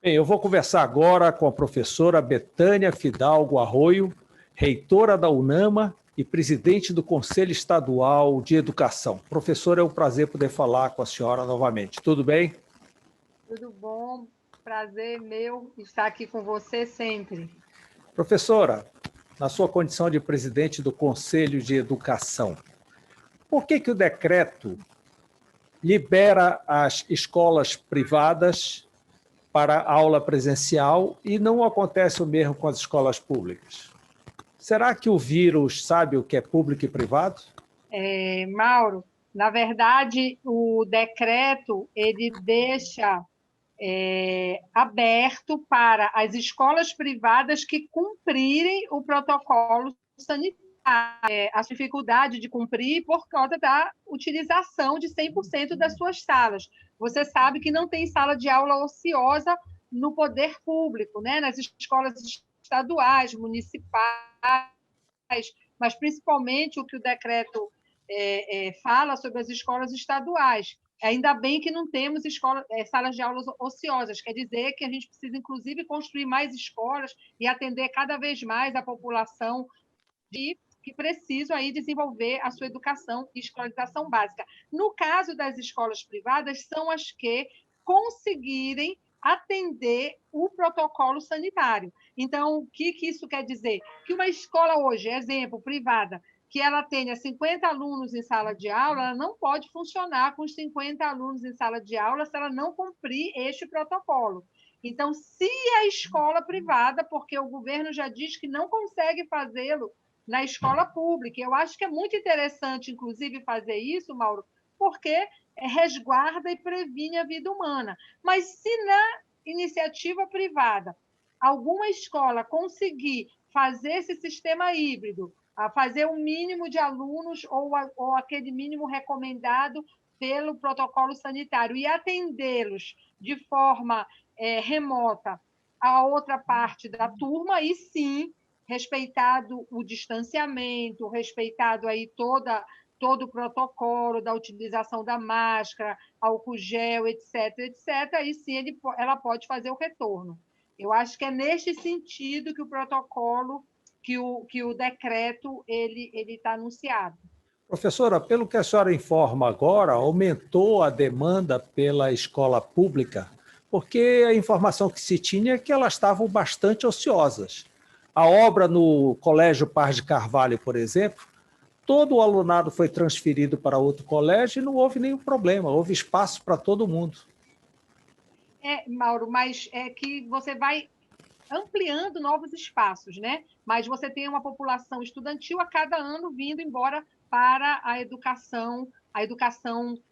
Bem, eu vou conversar agora com a professora Betânia Fidalgo Arroio, reitora da UNAMA e presidente do Conselho Estadual de Educação. Professora, é um prazer poder falar com a senhora novamente. Tudo bem? Tudo bom? Prazer meu estar aqui com você sempre. Professora, na sua condição de presidente do Conselho de Educação, por que o decreto libera as escolas privadas para aula presencial e não acontece o mesmo com as escolas públicas? Será que o vírus sabe o que é público e privado? Mauro, na verdade, o decreto ele deixa aberto para as escolas privadas que cumprirem o protocolo sanitário. A dificuldade de cumprir por causa da utilização de 100% das suas salas. Você sabe que não tem sala de aula ociosa no poder público, né? Nas escolas estaduais, municipais, mas principalmente o que o decreto fala sobre as escolas estaduais. Ainda bem que não temos salas de aulas ociosas, quer dizer que a gente precisa, inclusive, construir mais escolas e atender cada vez mais a população que precisam aí desenvolver a sua educação e escolarização básica. No caso das escolas privadas, são as que conseguirem atender o protocolo sanitário. Então, o que isso quer dizer? Que uma escola hoje, exemplo, privada, que ela tenha 50 alunos em sala de aula, ela não pode funcionar com os 50 alunos em sala de aula se ela não cumprir este protocolo. Então, se a escola privada, porque o governo já diz que não consegue fazê-lo na escola pública, eu acho que é muito interessante, inclusive, fazer isso, Mauro, porque resguarda e previne a vida humana. Mas se na iniciativa privada alguma escola conseguir fazer esse sistema híbrido, a fazer um mínimo de alunos ou aquele mínimo recomendado pelo protocolo sanitário e atendê-los de forma remota a outra parte da turma, aí sim, respeitado o distanciamento, respeitado aí todo o protocolo da utilização da máscara, álcool gel, etc., etc., aí sim ela pode fazer o retorno. Eu acho que é neste sentido que o protocolo, que o decreto ele está anunciado. Professora, pelo que a senhora informa agora, aumentou a demanda pela escola pública, porque a informação que se tinha é que elas estavam bastante ociosas. A obra no Colégio Paz de Carvalho, por exemplo, todo o alunado foi transferido para outro colégio e não houve nenhum problema, houve espaço para todo mundo. Mauro, mas é que você vai ampliando novos espaços, né? Mas você tem uma população estudantil a cada ano vindo embora para a educação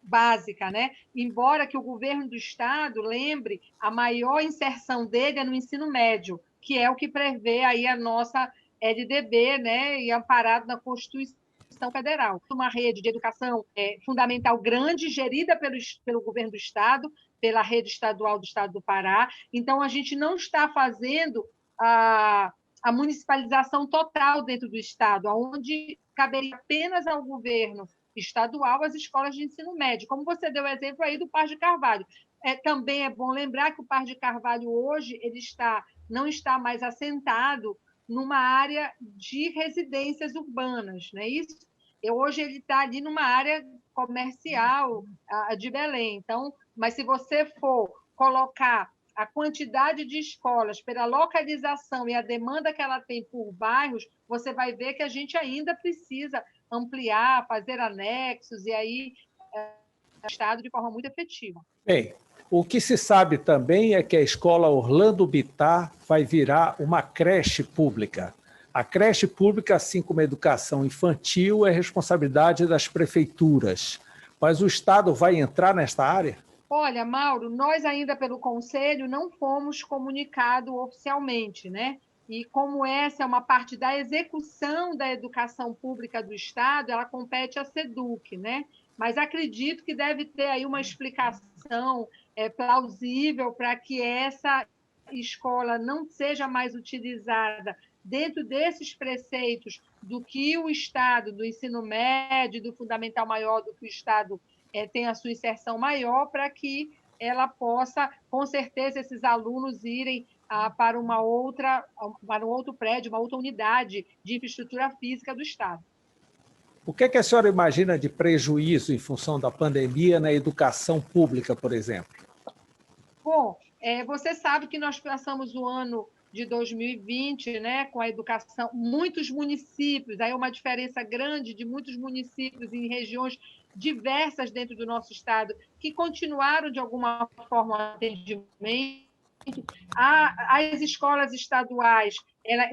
básica, né? Embora que o governo do estado lembre, a maior inserção dele é no ensino médio, que é o que prevê aí a nossa LDB, né? E amparado na Constituição Federal. Uma rede de educação fundamental grande, gerida pelo governo do estado, pela rede estadual do estado do Pará. Então, a gente não está fazendo a municipalização total dentro do estado, onde caberia apenas ao governo estadual as escolas de ensino médio, como você deu o exemplo aí do Paz de Carvalho. Também é bom lembrar que o Paz de Carvalho hoje não está mais assentado numa área de residências urbanas, não é isso? Hoje ele está ali numa área comercial de Belém. Então, mas se você for colocar a quantidade de escolas pela localização e a demanda que ela tem por bairros, você vai ver que a gente ainda precisa ampliar, fazer anexos e aí o Estado de forma muito efetiva. Bem, o que se sabe também é que a escola Orlando Bittar vai virar uma creche pública. A creche pública, assim como a educação infantil, é responsabilidade das prefeituras. Mas o Estado vai entrar nesta área? Olha, Mauro, nós ainda pelo Conselho não fomos comunicados oficialmente, né? E como essa é uma parte da execução da educação pública do Estado, ela compete à SEDUC, né? Mas acredito que deve ter aí uma explicação plausível para que essa escola não seja mais utilizada dentro desses preceitos do que o Estado, do ensino médio, do fundamental maior, do que o Estado tem a sua inserção maior, para que ela possa, com certeza, esses alunos irem para um outro prédio, uma outra unidade de infraestrutura física do Estado. O que a senhora imagina de prejuízo em função da pandemia na educação pública, por exemplo? Bom, você sabe que nós passamos o ano de 2020, né, com a educação, muitos municípios, aí uma diferença grande de muitos municípios em regiões diversas dentro do nosso estado, que continuaram, de alguma forma, o atendimento. As escolas estaduais,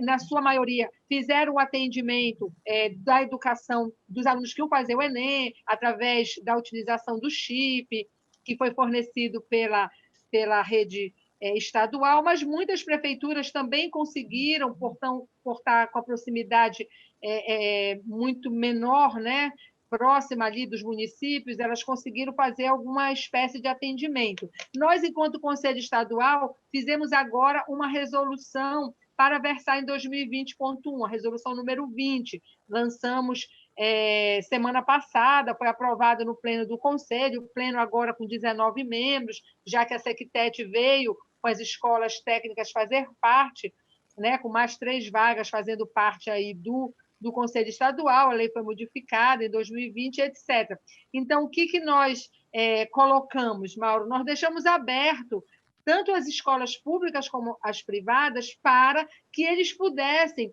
na sua maioria, fizeram o atendimento da educação dos alunos que iam fazer o Enem, através da utilização do chip, que foi fornecido pela rede estadual, mas muitas prefeituras também conseguiram, por estar com a proximidade muito menor, né, próxima ali dos municípios, elas conseguiram fazer alguma espécie de atendimento. Nós, enquanto Conselho Estadual, fizemos agora uma resolução para versar em 2020.1, a resolução número 20. Lançamos semana passada, foi aprovada no pleno do Conselho, o pleno agora com 19 membros, já que a Sectet veio com as escolas técnicas fazer parte, né, com mais 3 vagas fazendo parte aí do Conselho Estadual, a lei foi modificada em 2020, etc. Então, o que nós colocamos, Mauro? Nós deixamos aberto tanto as escolas públicas como as privadas para que eles pudessem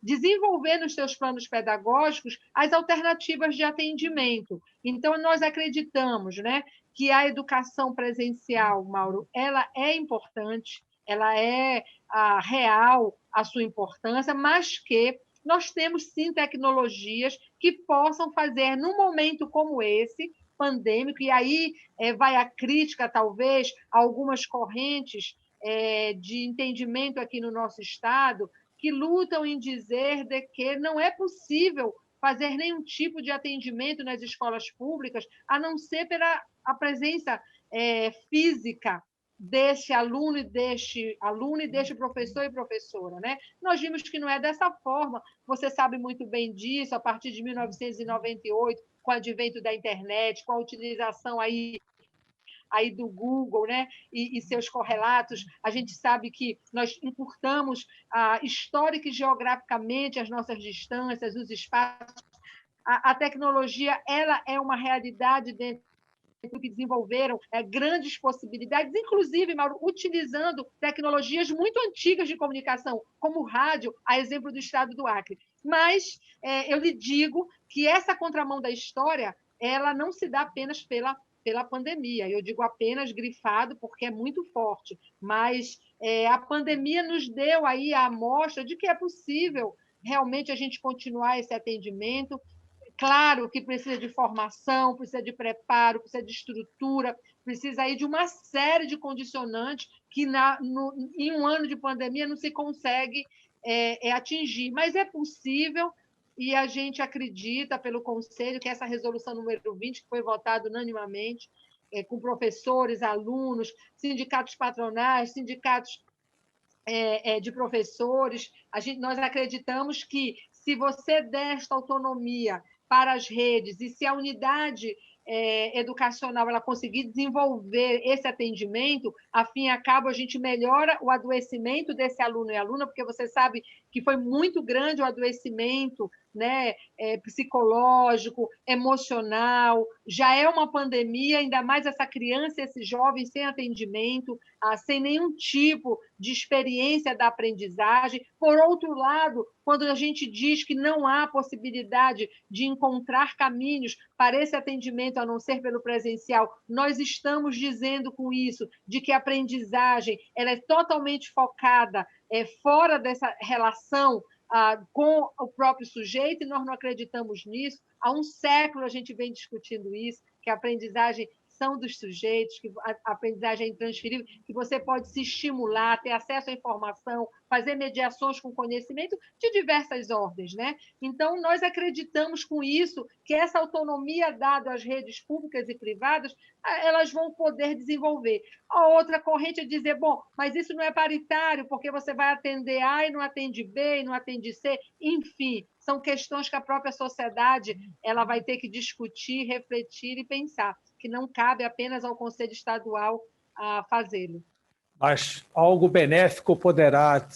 desenvolver nos seus planos pedagógicos as alternativas de atendimento. Então, nós acreditamos, né, que a educação presencial, Mauro, ela é importante, ela é real a sua importância, mas que nós temos, sim, tecnologias que possam fazer, num momento como esse, pandêmico, e aí vai a crítica, talvez, a algumas correntes de entendimento aqui no nosso Estado, que lutam em dizer de que não é possível fazer nenhum tipo de atendimento nas escolas públicas, a não ser pela a presença física deste aluno e deste professor e professora, né? Nós vimos que não é dessa forma, você sabe muito bem disso, a partir de 1998, com o advento da internet, com a utilização aí do Google, né, e seus correlatos, a gente sabe que nós encurtamos histórica e geograficamente as nossas distâncias, os espaços. A tecnologia, ela é uma realidade dentro que desenvolveram grandes possibilidades, inclusive, Mauro, utilizando tecnologias muito antigas de comunicação, como o rádio, a exemplo do estado do Acre. Mas eu lhe digo que essa contramão da história, ela não se dá apenas pela pandemia. Eu digo apenas grifado porque é muito forte, mas a pandemia nos deu aí a amostra de que é possível realmente a gente continuar esse atendimento. Claro que precisa de formação, precisa de preparo, precisa de estrutura, precisa aí de uma série de condicionantes que em um ano de pandemia não se consegue atingir, mas é possível e a gente acredita, pelo Conselho, que essa resolução número 20, que foi votada unanimamente, com professores, alunos, sindicatos patronais, sindicatos de professores, nós acreditamos que, se você der esta autonomia para as redes e se a unidade educacional ela conseguir desenvolver esse atendimento, a fim e a cabo a gente melhora o adoecimento desse aluno e aluna, porque você sabe que foi muito grande o adoecimento, né, psicológico, emocional, já é uma pandemia, ainda mais essa criança, esse jovem sem atendimento, sem nenhum tipo de experiência da aprendizagem. Por outro lado, quando a gente diz que não há possibilidade de encontrar caminhos para esse atendimento, a não ser pelo presencial, nós estamos dizendo com isso de que a aprendizagem ela é totalmente focada fora dessa relação com o próprio sujeito, e nós não acreditamos nisso. Há um século a gente vem discutindo isso, que a aprendizagem são dos sujeitos, que a aprendizagem é intransferível, que você pode se estimular, ter acesso à informação, fazer mediações com conhecimento de diversas ordens, né? Então, nós acreditamos com isso que essa autonomia dada às redes públicas e privadas, elas vão poder desenvolver. A outra corrente é dizer, bom, mas isso não é paritário, porque você vai atender A e não atende B e não atende C, enfim, são questões que a própria sociedade ela vai ter que discutir, refletir e pensar. que não cabe apenas ao Conselho Estadual fazê-lo. Mas algo benéfico poderá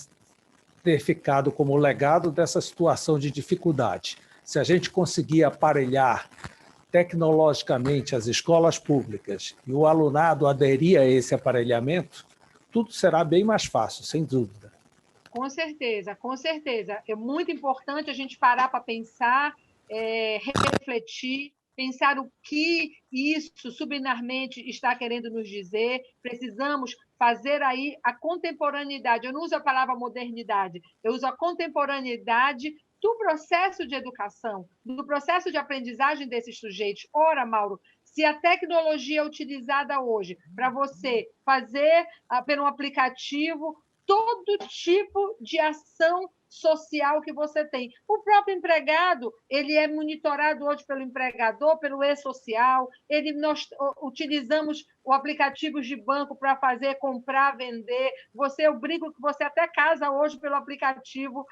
ter ficado como legado dessa situação de dificuldade. Se a gente conseguir aparelhar tecnologicamente as escolas públicas e o alunado aderir a esse aparelhamento, tudo será bem mais fácil, sem dúvida. Com certeza, com certeza. É muito importante a gente parar para pensar, refletir, pensar o que isso subliminarmente está querendo nos dizer. Precisamos fazer aí a contemporaneidade. Eu não uso a palavra modernidade, eu uso a contemporaneidade do processo de educação, do processo de aprendizagem desses sujeitos. Ora, Mauro, se a tecnologia é utilizada hoje para você fazer pelo aplicativo todo tipo de ação social que você tem. O próprio empregado, ele é monitorado hoje pelo empregador, pelo e-social, nós utilizamos o aplicativo de banco para fazer, comprar, vender. Eu brinco que você até casa hoje pelo aplicativo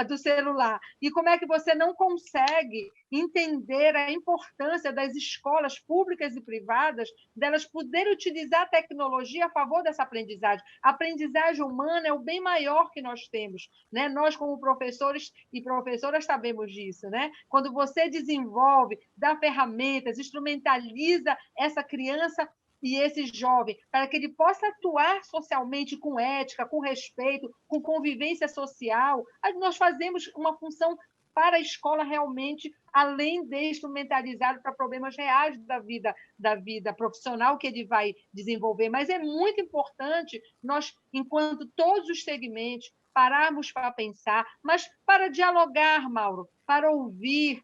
do celular. E como é que você não consegue entender a importância das escolas públicas e privadas, delas poderem utilizar a tecnologia a favor dessa aprendizagem? A aprendizagem humana é o bem maior que nós temos, né? Nós, como professores e professoras, sabemos disso, né? Quando você desenvolve, dá ferramentas, instrumentaliza essa criança e esse jovem, para que ele possa atuar socialmente com ética, com respeito, com convivência social, nós fazemos uma função para a escola realmente, além de instrumentalizado para problemas reais da vida profissional que ele vai desenvolver. Mas é muito importante nós, enquanto todos os segmentos, pararmos para pensar, mas para dialogar, Mauro, para ouvir.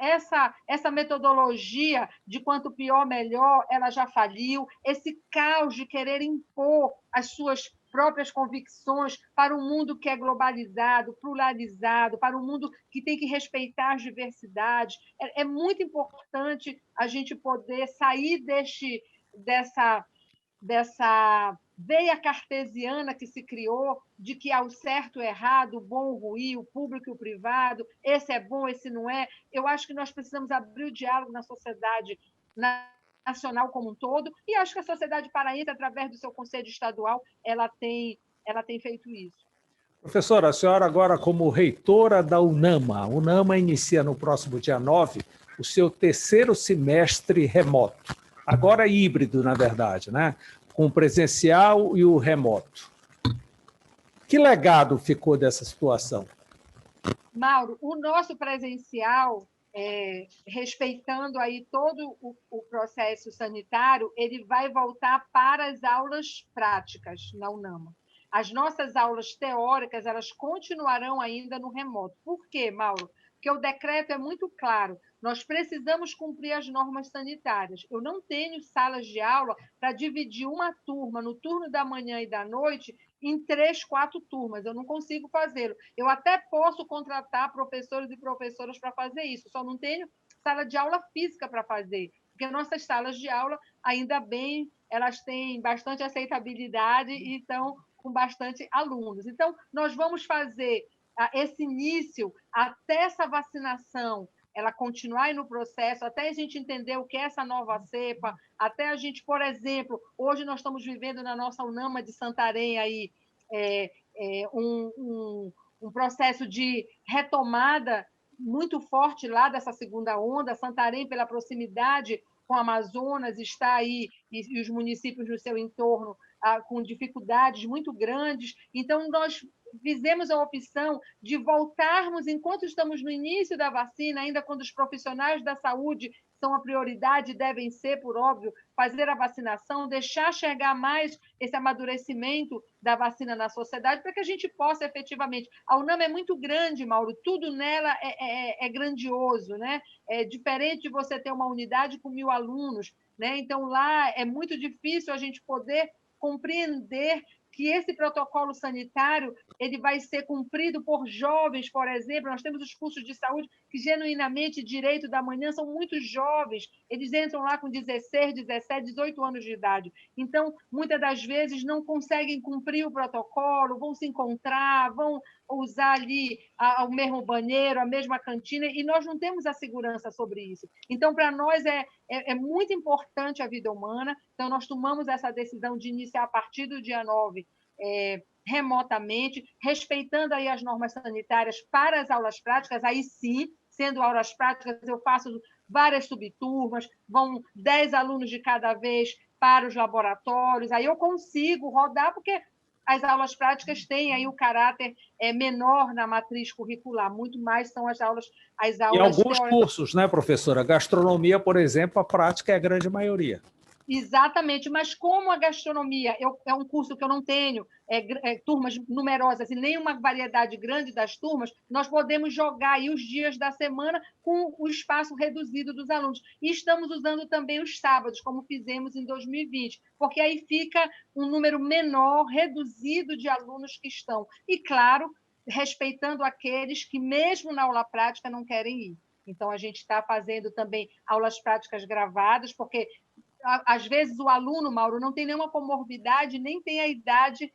Essa metodologia de quanto pior, melhor, ela já faliu. Esse caos de querer impor as suas próprias convicções para um mundo que é globalizado, pluralizado, para um mundo que tem que respeitar as diversidades. É muito importante a gente poder sair dessa veia cartesiana que se criou de que há o certo e o errado, o bom e o ruim, o público e o privado, esse é bom, esse não é. Eu acho que nós precisamos abrir o diálogo na sociedade nacional como um todo, e acho que a sociedade paraense, através do seu Conselho Estadual, ela tem feito isso. Professora, a senhora agora como reitora da UNAMA. A UNAMA inicia no próximo dia 9 o seu terceiro semestre remoto. Agora híbrido, na verdade, né? Com o presencial e o remoto. Que legado ficou dessa situação? Mauro, o nosso presencial, respeitando aí todo o processo sanitário, ele vai voltar para as aulas práticas na UNAMA. As nossas aulas teóricas, elas continuarão ainda no remoto. Por quê, Mauro? Porque o decreto é muito claro. Nós precisamos cumprir as normas sanitárias. Eu não tenho salas de aula para dividir uma turma no turno da manhã e da noite em 3, 4 turmas. Eu não consigo fazê-lo. Eu até posso contratar professores e professoras para fazer isso, só não tenho sala de aula física para fazer, porque nossas salas de aula, ainda bem, elas têm bastante aceitabilidade e estão com bastante alunos. Então, nós vamos fazer esse início até essa vacinação ela continuar no processo, até a gente entender o que é essa nova cepa, até a gente, por exemplo, hoje nós estamos vivendo na nossa UNAMA de Santarém aí, um processo de retomada muito forte lá dessa segunda onda. Santarém, pela proximidade com o Amazonas, está aí, e os municípios do seu entorno com dificuldades muito grandes. Então, nós fizemos a opção de voltarmos, enquanto estamos no início da vacina, ainda quando os profissionais da saúde são a prioridade, devem ser, por óbvio, fazer a vacinação, deixar chegar mais esse amadurecimento da vacina na sociedade, para que a gente possa efetivamente... A UNAMA é muito grande, Mauro, tudo nela é grandioso, né? É diferente de você ter uma unidade com 1.000 alunos, né? Então, lá é muito difícil a gente poder compreender que esse protocolo sanitário ele vai ser cumprido por jovens, por exemplo. Nós temos os cursos de saúde que, genuinamente, direito da manhã, são muito jovens. Eles entram lá com 16, 17, 18 anos de idade. Então, muitas das vezes, não conseguem cumprir o protocolo, vão se encontrar, vão usar ali o mesmo banheiro, a mesma cantina, e nós não temos a segurança sobre isso. Então, para nós, é muito importante a vida humana. Então, nós tomamos essa decisão de iniciar a partir do dia 9, remotamente, respeitando aí as normas sanitárias para as aulas práticas. Aí sim, sendo aulas práticas, eu faço várias subturmas, vão 10 alunos de cada vez para os laboratórios, aí eu consigo rodar, porque as aulas práticas têm aí o caráter menor na matriz curricular, muito mais são as aulas E alguns teóricas. cursos, né, professora? Gastronomia, por exemplo, a prática é a grande maioria. Exatamente, mas como a gastronomia é um curso que eu não tenho turmas numerosas e nem uma variedade grande das turmas, nós podemos jogar aí os dias da semana com o espaço reduzido dos alunos. E estamos usando também os sábados, como fizemos em 2020, porque aí fica um número menor, reduzido de alunos que estão. E, claro, respeitando aqueles que, mesmo na aula prática, não querem ir. Então, a gente está fazendo também aulas práticas gravadas, porque às vezes o aluno, Mauro, não tem nenhuma comorbidade, nem tem a idade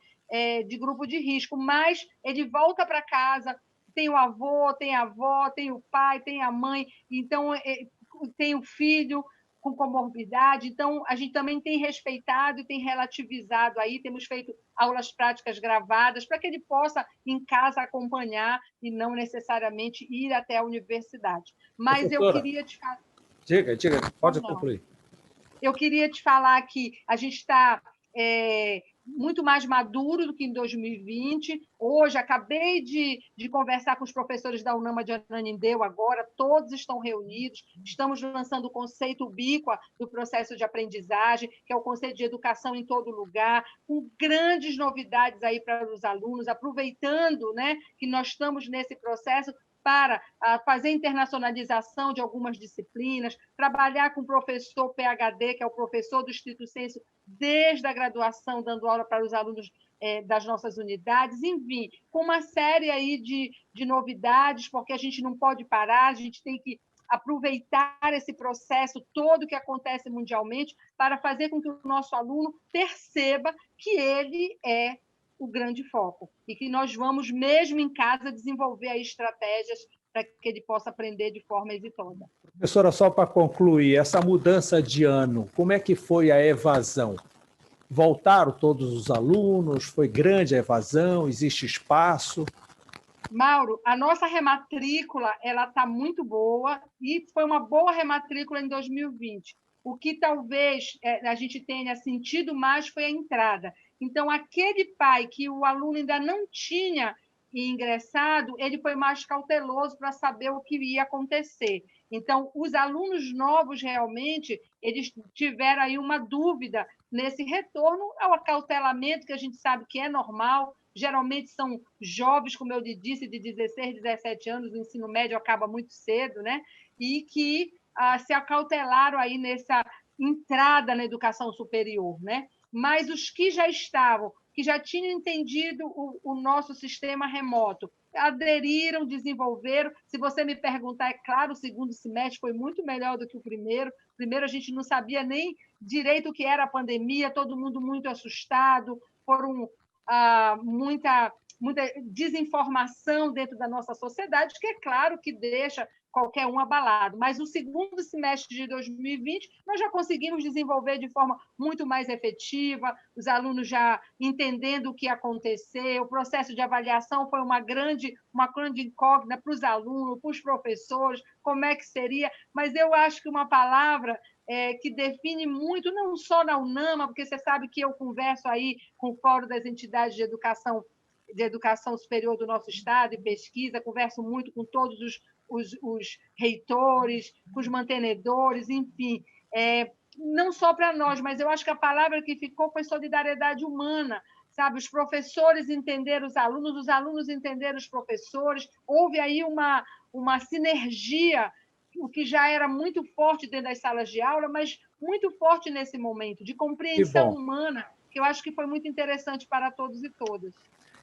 de grupo de risco, mas ele volta para casa, tem o avô, tem a avó, tem o pai, tem a mãe, então tem o filho com comorbidade, então a gente também tem respeitado e tem relativizado aí, temos feito aulas práticas gravadas para que ele possa em casa acompanhar e não necessariamente ir até a universidade. Mas professora, eu queria te falar... Diga, pode concluir. Eu queria te falar que a gente está muito mais maduro do que em 2020. Hoje, acabei de conversar com os professores da UNAMA de Ananindeua agora, todos estão reunidos, estamos lançando o conceito ubíqua do processo de aprendizagem, que é o conceito de educação em todo lugar, com grandes novidades aí para os alunos, aproveitando, né, que nós estamos nesse processo para fazer internacionalização de algumas disciplinas, trabalhar com o professor PhD, que é o professor do estrito sensu, desde a graduação, dando aula para os alunos das nossas unidades, enfim, com uma série aí de novidades, porque a gente não pode parar, a gente tem que aproveitar esse processo todo que acontece mundialmente para fazer com que o nosso aluno perceba que ele é o grande foco e que nós vamos, mesmo em casa, desenvolver aí estratégias para que ele possa aprender de forma exitosa. Professora, só para concluir, essa mudança de ano, como é que foi a evasão? Voltaram todos os alunos? Foi grande a evasão? Existe espaço? Mauro, a nossa rematrícula está muito boa e foi uma boa rematrícula em 2020. O que talvez a gente tenha sentido mais foi a entrada. Então, aquele pai que o aluno ainda não tinha ingressado, ele foi mais cauteloso para saber o que ia acontecer. Então, os alunos novos, realmente, eles tiveram aí uma dúvida nesse retorno ao acautelamento, que a gente sabe que é normal. Geralmente são jovens, como eu lhe disse, de 16, 17 anos, o ensino médio acaba muito cedo, né? E que se acautelaram aí nessa entrada na educação superior, né? Mas os que já estavam, que já tinham entendido o nosso sistema remoto, aderiram, desenvolveram. Se você me perguntar, é claro, o segundo semestre foi muito melhor do que o primeiro. O primeiro a gente não sabia nem direito o que era a pandemia, todo mundo muito assustado, foram muita desinformação dentro da nossa sociedade, que é claro que deixa qualquer um abalado. Mas no segundo semestre de 2020, nós já conseguimos desenvolver de forma muito mais efetiva, os alunos já entendendo o que aconteceu, o processo de avaliação foi uma grande incógnita para os alunos, para os professores, como é que seria, mas eu acho que uma palavra que define muito, não só na UNAMA, porque você sabe que eu converso aí com o Fórum das Entidades de Educação Superior do nosso Estado e pesquisa, converso muito com todos os reitores, com os mantenedores, enfim. Não só para nós, mas eu acho que a palavra que ficou foi solidariedade humana, sabe? Os professores entenderam os alunos entenderam os professores, houve aí uma sinergia, o que já era muito forte dentro das salas de aula, mas muito forte nesse momento, de compreensão humana, que eu acho que foi muito interessante para todos e todas.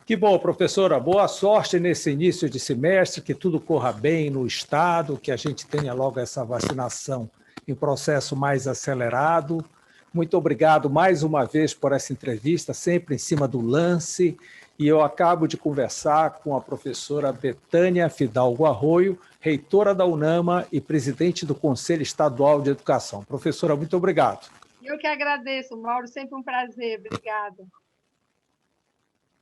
Que bom, professora. Boa sorte nesse início de semestre, que tudo corra bem no Estado, que a gente tenha logo essa vacinação em processo mais acelerado. Muito obrigado mais uma vez por essa entrevista, sempre em cima do lance. E eu acabo de conversar com a professora Betânia Fidalgo Arroio, reitora da UNAMA e presidente do Conselho Estadual de Educação. Professora, muito obrigado. Eu que agradeço, Mauro, sempre um prazer. Obrigada.